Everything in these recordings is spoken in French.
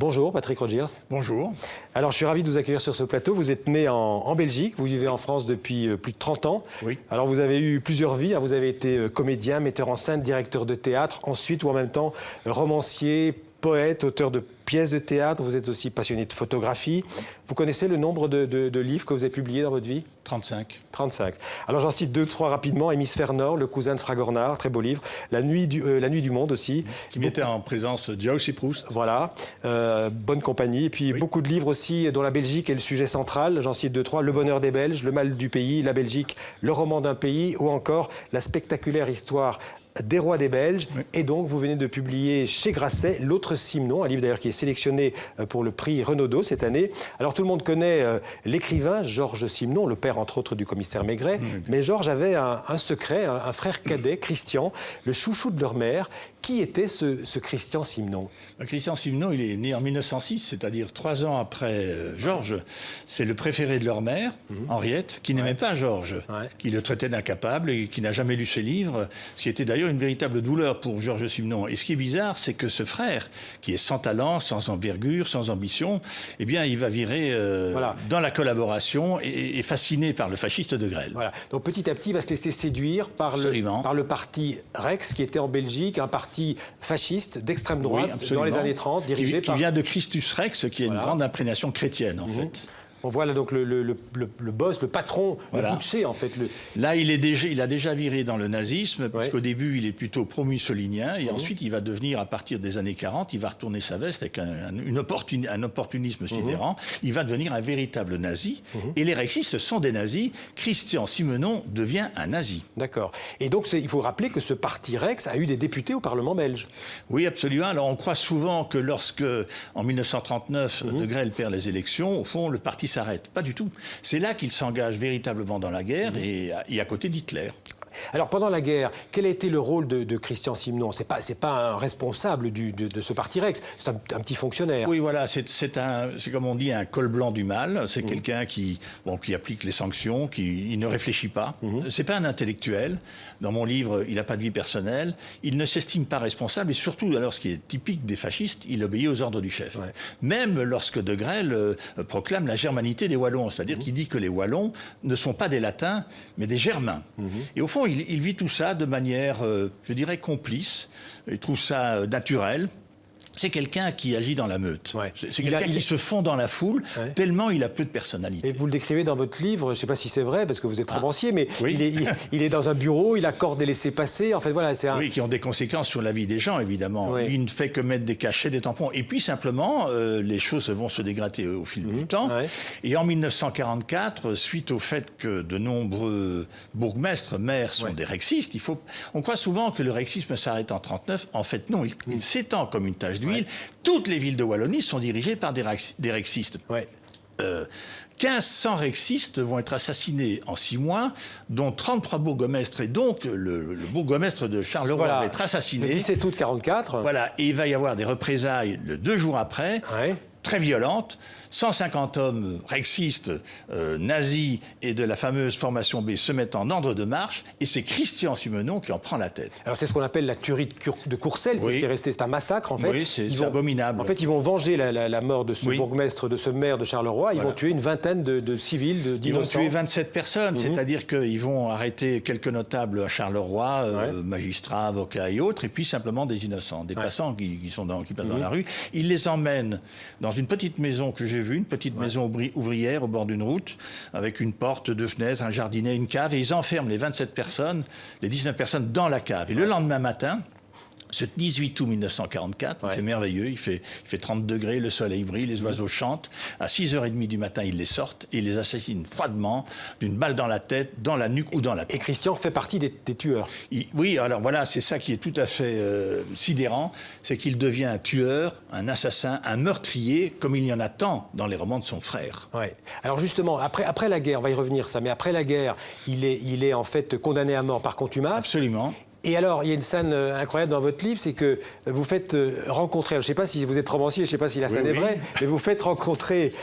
Bonjour Patrick Rogers. Bonjour. Alors je suis ravi de vous accueillir sur ce plateau. Vous êtes né en Belgique, vous vivez en France depuis plus de 30 ans. Oui. Alors vous avez eu plusieurs vies, vous avez été comédien, metteur en scène, directeur de théâtre, ensuite ou en même temps romancier, poète, auteur de pièces de théâtre. Vous êtes aussi passionné de photographie. Vous connaissez le nombre de livres que vous avez publiés dans votre vie? 35. 35. Alors j'en cite 2-3 rapidement. Hémisphère Nord, Le cousin de Fragonard, très beau livre. La nuit du monde aussi. Qui mettait en présence Joyce Proust. Voilà, bonne compagnie. Et puis beaucoup de livres aussi dont la Belgique est le sujet central. J'en cite 2-3. Le bonheur des Belges, Le mal du pays, La Belgique, Le roman d'un pays, ou encore La spectaculaire histoire des rois des Belges. Oui. Et donc, vous venez de publier chez Grasset L'autre Simenon, un livre d'ailleurs qui est sélectionné pour le prix Renaudot cette année. Alors, tout le monde connaît l'écrivain Georges Simenon, le père, entre autres, du commissaire Maigret. Oui. Mais Georges avait un secret, un frère cadet, Christian, le chouchou de leur mère. Qui était ce Christian Simenon? Christian Simenon, il est né en 1906, c'est-à-dire 3 ans après Georges. C'est le préféré de leur mère, Henriette, qui n'aimait pas Georges, qui le traitait d'incapable et qui n'a jamais lu ses livres, ce qui était d'ailleurs une véritable douleur pour Georges Simenon. Et ce qui est bizarre, c'est que ce frère, qui est sans talent, sans envergure, sans ambition, eh bien, il va virer dans la collaboration et fasciné par le fasciste de Grelle. Voilà. Donc petit à petit, il va se laisser séduire par le parti Rex, qui était en Belgique, un parti fasciste d'extrême droite dans les années 30, dirigé par... Qui vient de Christus Rex, qui est une grande imprégnation chrétienne, en fait. On voit là donc le boss, le patron, le butcher en fait. Là, il a déjà viré dans le nazisme, parce qu'au début, il est plutôt pro-mussolinien, et ensuite, il va devenir, à partir des années 40, il va retourner sa veste avec un opportunisme sidérant. Il va devenir un véritable nazi, et les rexistes sont des nazis. Christian Simenon devient un nazi. D'accord. Et donc, il faut rappeler que ce parti Rex a eu des députés au Parlement belge. Oui, absolument. Alors, on croit souvent que lorsque, en 1939, De Grelle perd les élections, au fond, le parti s'arrête. Pas du tout. C'est là qu'il s'engage véritablement dans la guerre et à côté d'Hitler. Alors, pendant la guerre, quel a été le rôle de Christian Simenon? C'est pas un responsable de ce parti Rex, c'est un petit fonctionnaire. Oui, voilà, c'est comme on dit, un col blanc du mal. C'est quelqu'un qui applique les sanctions, qui ne réfléchit pas. C'est pas un intellectuel. Dans mon livre, il n'a pas de vie personnelle. Il ne s'estime pas responsable. Et surtout, alors, ce qui est typique des fascistes, il obéit aux ordres du chef. Ouais. Même lorsque De Grelle proclame la germanité des Wallons, c'est-à-dire qu'il dit que les Wallons ne sont pas des Latins, mais des Germains. Et au fond, il vit tout ça de manière, je dirais, complice. Il trouve ça naturel. C'est quelqu'un qui agit dans la meute. Ouais. C'est quelqu'un qui se fond dans la foule, tellement il a peu de personnalité. Et vous le décrivez dans votre livre, je ne sais pas si c'est vrai, parce que vous êtes romancier, mais il est dans un bureau, il accorde des laissez-passer. En fait, voilà, Oui, qui ont des conséquences sur la vie des gens, évidemment. Oui. Il ne fait que mettre des cachets, des tampons. Et puis, simplement, les choses vont se dégrader au fil du temps. Ouais. Et en 1944, suite au fait que de nombreux bourgmestres, maires sont des rexistes, on croit souvent que le rexisme s'arrête en 1939. En fait, non, il s'étend comme une tache d'huile. Toutes les villes de Wallonie sont dirigées par des rexistes. 1500 rexistes vont être assassinés en 6 mois, dont 33 bourgmestres. Et donc, le bourgmestre de Charleroi va être assassiné. Le 17 août 1944. Voilà, et il va y avoir des représailles le 2 jours après. Très violente, 150 hommes rexistes, nazis et de la fameuse formation B se mettent en ordre de marche, et c'est Christian Simenon qui en prend la tête. Alors c'est ce qu'on appelle la tuerie de Courcelles, c'est ce qui est resté, c'est un massacre en fait. Oui, c'est abominable. En fait, ils vont venger la mort de ce bourgmestre, de ce maire de Charleroi, ils vont tuer une vingtaine de civils, d'innocents. Ils vont tuer 27 personnes, c'est-à-dire qu'ils vont arrêter quelques notables à Charleroi, magistrats, avocats et autres, et puis simplement des innocents, des passants qui passent dans la rue. Ils les emmènent dans une petite maison que j'ai vue, une petite maison ouvrière au bord d'une route, avec une porte, 2 fenêtres, un jardinet, une cave, et ils enferment les 27 personnes, les 19 personnes dans la cave. Et le lendemain matin, ce 18 août 1944, c'est merveilleux, il fait 30 degrés, le soleil brille, les oiseaux chantent. À 6h30 du matin, ils les sortent et ils les assassinent froidement, d'une balle dans la tête, dans la nuque ou dans la tête. Et Christian fait partie des tueurs. Oui, alors voilà, c'est ça qui est tout à fait sidérant, c'est qu'il devient un tueur, un assassin, un meurtrier, comme il y en a tant dans les romans de son frère. Ouais. Alors justement, après la guerre, on va y revenir ça, mais après la guerre, il est en fait condamné à mort par contumace. Absolument. Et alors, il y a une scène incroyable dans votre livre, c'est que vous faites rencontrer, je ne sais pas si vous êtes romancier, je ne sais pas si la scène est vraie, mais vous faites rencontrer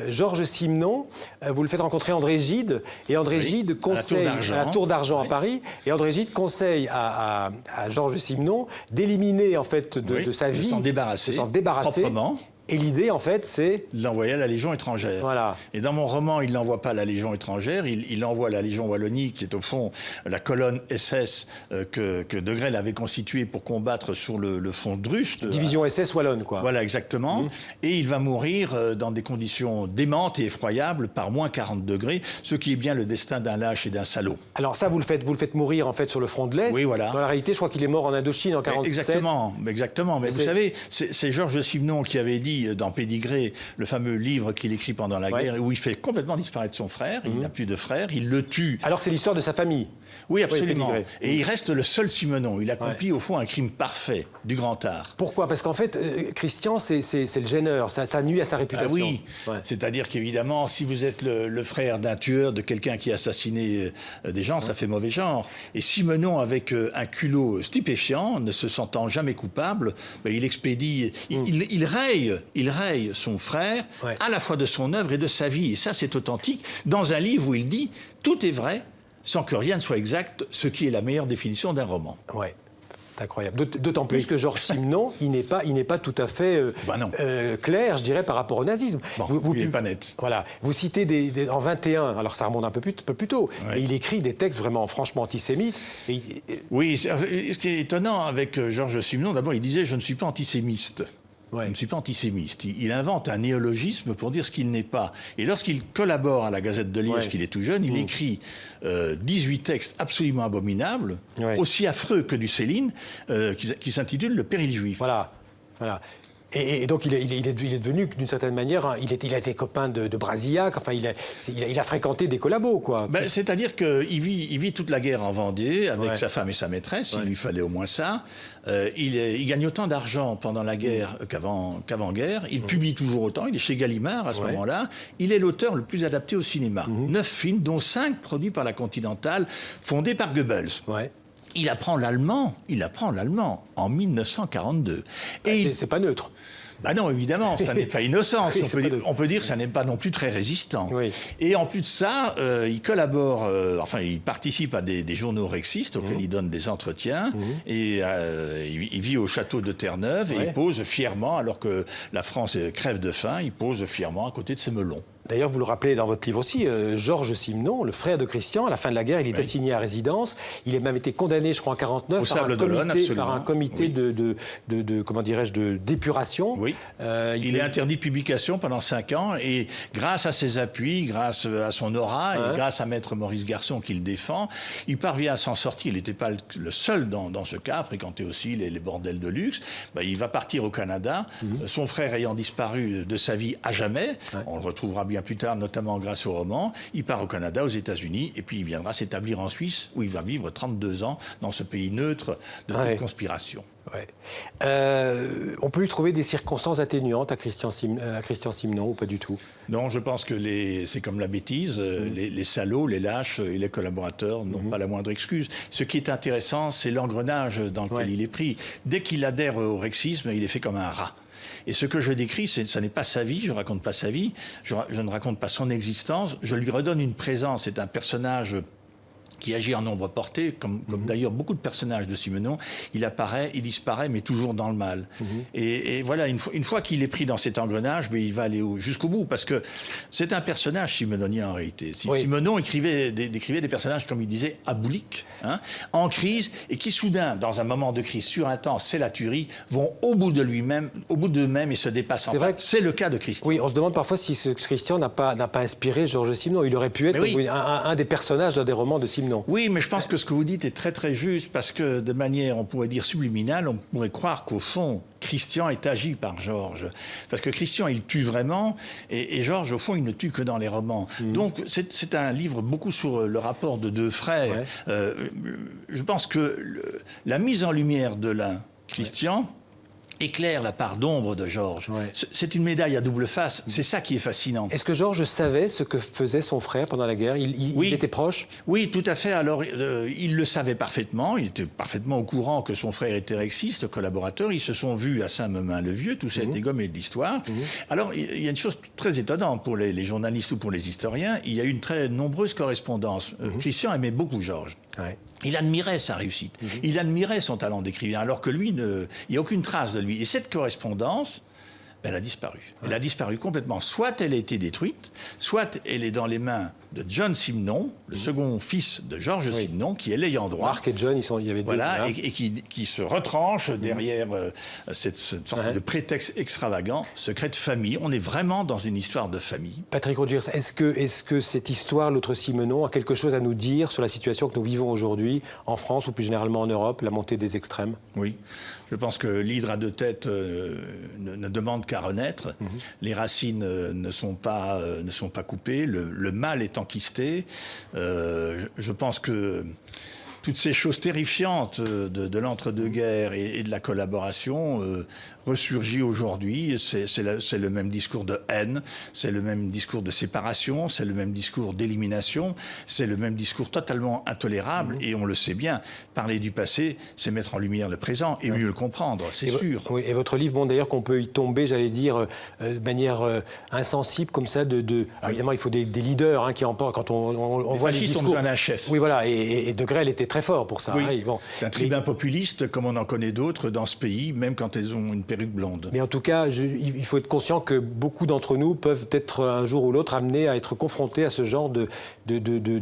Georges Simenon, vous le faites rencontrer André Gide, et André Gide conseille, à la Tour d'Argent à Paris, et André Gide conseille à Georges Simenon d'éliminer en fait de sa vie, de s'en débarrasser, proprement. Et l'idée, en fait, c'est... de l'envoyer à la Légion étrangère. Voilà. Et dans mon roman, il n'envoie pas à la Légion étrangère, il envoie à la Légion Wallonie, qui est au fond la colonne SS que De Grelle avait constituée pour combattre sur le front de Rust. Division SS Wallonne, quoi. Voilà, exactement. Et il va mourir dans des conditions démentes et effroyables, par moins 40 degrés, ce qui est bien le destin d'un lâche et d'un salaud. Alors ça, vous le faites mourir, en fait, sur le front de l'Est. Oui, voilà. Dans la réalité, je crois qu'il est mort en Indochine en 47. Exactement. Mais vous savez, c'est Georges Simenon qui avait dit dans Pédigré, le fameux livre qu'il écrit pendant la guerre, où il fait complètement disparaître son frère, il n'a plus de frère, il le tue. Alors que c'est l'histoire de sa famille. Oui, absolument. Pédigré. Et il reste le seul Simenon. Il accomplit au fond un crime parfait, du grand art. Pourquoi? Parce qu'en fait, Christian, c'est le gêneur, ça nuit à sa réputation. Ah oui, ouais. C'est-à-dire qu'évidemment, si vous êtes le frère d'un tueur, de quelqu'un qui a assassiné des gens, ça fait mauvais genre. Et Simenon, avec un culot stupéfiant, ne se sentant jamais coupable, il expédie, il raye son frère, à la fois de son œuvre et de sa vie. Et ça, c'est authentique, dans un livre où il dit « Tout est vrai ». Sans que rien ne soit exact, ce qui est la meilleure définition d'un roman. Ouais. C'est incroyable. D'autant plus que Georges Simenon, il n'est pas tout à fait clair, je dirais, par rapport au nazisme. Bon, il n'est pas net. Voilà. Vous citez en 21, alors ça remonte un peu plus tôt, mais il écrit des textes vraiment franchement antisémites. Oui, ce qui est étonnant avec Georges Simenon, d'abord, il disait « je ne suis pas antisémiste ». Je ne suis pas antisémiste. Il invente un néologisme pour dire ce qu'il n'est pas. Et lorsqu'il collabore à la Gazette de Liège, qu'il est tout jeune, il écrit 18 textes absolument abominables, aussi affreux que du Céline, qui s'intitule « Le péril juif ». Voilà. Et donc, il est devenu, d'une certaine manière, il a été copain de Brasillac, enfin, il a fréquenté des collabos, quoi. C'est-à-dire qu'il vit toute la guerre en Vendée avec sa femme et sa maîtresse, il lui fallait au moins ça. Il gagne autant d'argent pendant la guerre qu'avant-guerre. Il publie toujours autant, il est chez Gallimard à ce moment-là. Il est l'auteur le plus adapté au cinéma. 9 films, dont 5 produits par la Continentale, fondés par Goebbels. Il apprend l'allemand en 1942. Et c'est pas neutre. Non, évidemment, ça n'est pas innocent. On peut dire que ça n'est pas non plus très résistant. Et en plus de ça, il collabore, il participe à des journaux rexistes auxquels il donne des entretiens. Et il vit au château de Terre-Neuve et il pose fièrement, alors que la France crève de faim, il pose fièrement à côté de ses melons. D'ailleurs, vous le rappelez dans votre livre aussi, Georges Simenon, le frère de Christian, à la fin de la guerre, il est assigné à résidence. Il a même été condamné, je crois, en 1949 par un comité de comment dirais-je, d'épuration. Il est interdit de publication pendant 5 ans et grâce à ses appuis, grâce à son aura et grâce à Maître Maurice Garçon qui le défend, il parvient à s'en sortir. Il n'était pas le seul dans ce cas, fréquentait aussi les bordels de luxe. Il va partir au Canada, son frère ayant disparu de sa vie à jamais. On le retrouvera bien plus tard, notamment grâce au roman. Il part au Canada, aux États-Unis, et puis il viendra s'établir en Suisse, où il va vivre 32 ans dans ce pays neutre de toute conspiration. On peut lui trouver des circonstances atténuantes à Christian Simenon ou pas du tout? Non, je pense que c'est comme la bêtise. Les salauds, les lâches et les collaborateurs n'ont pas la moindre excuse. Ce qui est intéressant, c'est l'engrenage dans lequel il est pris. Dès qu'il adhère au rexisme, il est fait comme un rat. Et ce que je décris, ce n'est pas sa vie, je ne raconte pas sa vie, je ne raconte pas son existence, je lui redonne une présence. C'est un personnage qui agit en nombre porté, comme d'ailleurs beaucoup de personnages de Simenon. Il apparaît, il disparaît, mais toujours dans le mal. Et voilà, une fois qu'il est pris dans cet engrenage, il va aller jusqu'au bout, parce que c'est un personnage simenonien en réalité. Simenon décrivait des personnages, comme il disait, abouliques, en crise, et qui soudain, dans un moment de crise surintense, c'est la tuerie, vont au bout d'eux-mêmes et se dépassent. C'est le cas de Christian. Oui, on se demande parfois si Christian n'a pas inspiré Georges Simenon. Il aurait pu être un des personnages dans des romans de Simenon. Oui, mais je pense que ce que vous dites est très très juste, parce que de manière, on pourrait dire subliminale, on pourrait croire qu'au fond, Christian est agi par Georges. Parce que Christian, il tue vraiment, et Georges, au fond, il ne tue que dans les romans. Donc c'est un livre beaucoup sur le rapport de deux frères. Je pense que la mise en lumière de l'un, Christian, éclaire la part d'ombre de Georges. C'est une médaille à double face. C'est ça qui est fascinant. Est-ce que Georges savait ce que faisait son frère pendant la guerre? Il était proche? Oui, tout à fait. Alors, il le savait parfaitement. Il était parfaitement au courant que son frère était rexiste, collaborateur. Ils se sont vus à Saint-Memin-le-Vieux. Tout ça a été gommé de l'histoire. Alors, il y a une chose très étonnante pour les journalistes ou pour les historiens. Il y a eu une très nombreuse correspondance. Christian aimait beaucoup Georges. Il admirait sa réussite. Il admirait son talent d'écrivain, alors que lui, il n'y a aucune trace de lui. Et cette correspondance elle a disparu. Elle a disparu complètement. Soit elle a été détruite, soit elle est dans les mains de John Simenon, le second fils de Georges Simenon, qui est l'ayant droit. Marc et John, il y avait deux. Voilà, et qui se retranche derrière cette sorte de prétexte extravagant, secret de famille. On est vraiment dans une histoire de famille. Patrick Rogers, est-ce que cette histoire, l'autre Simenon, a quelque chose à nous dire sur la situation que nous vivons aujourd'hui en France ou plus généralement en Europe, la montée des extrêmes? Oui, je pense que l'hydre à deux têtes ne demande qu'à renaître. Les racines ne sont pas coupées, le mal est enquisté. Je pense que toutes ces choses terrifiantes de l'entre-deux-guerres et de la collaboration ressurgit aujourd'hui. C'est le même discours de haine, c'est le même discours de séparation, c'est le même discours d'élimination, c'est le même discours totalement intolérable. Et on le sait bien, parler du passé, c'est mettre en lumière le présent et mieux le comprendre, c'est sûr. Oui, et votre livre, bon, d'ailleurs, qu'on peut y tomber, j'allais dire, de manière insensible, comme ça, Alors, évidemment, il faut des leaders qui en parlent. Quand on voit les fascistes discours... ont besoin d'un chef. Oui, voilà, et De Grelle était très fort pour ça. Oui. Bon. C'est un tribun populiste, comme on en connaît d'autres dans ce pays, même quand elles ont une perruque blonde. Mais en tout cas, il faut être conscient que beaucoup d'entre nous peuvent être un jour ou l'autre amenés à être confrontés à ce genre de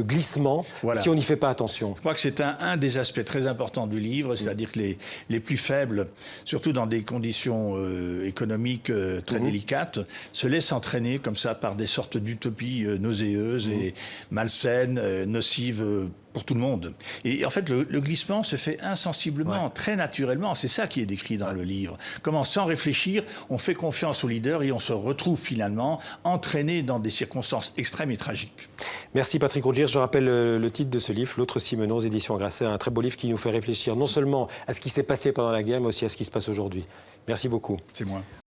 glissement, si on n'y fait pas attention. Je crois que c'est un des aspects très importants du livre, c'est-à-dire que les plus faibles, surtout dans des conditions économiques très délicates, se laissent entraîner comme ça par des sortes d'utopies nauséeuses et malsaines, nocives pour tout le monde. Et en fait, le glissement se fait insensiblement, très naturellement. C'est ça qui est décrit dans le livre. Comment, sans réfléchir, on fait confiance au leader et on se retrouve finalement entraîné dans des circonstances extrêmes et tragiques. Merci Patrick Rogers. Je rappelle le titre de ce livre, L'autre Simenon, aux éditions Grasset. Un très beau livre qui nous fait réfléchir non seulement à ce qui s'est passé pendant la guerre, mais aussi à ce qui se passe aujourd'hui. Merci beaucoup. C'est moi.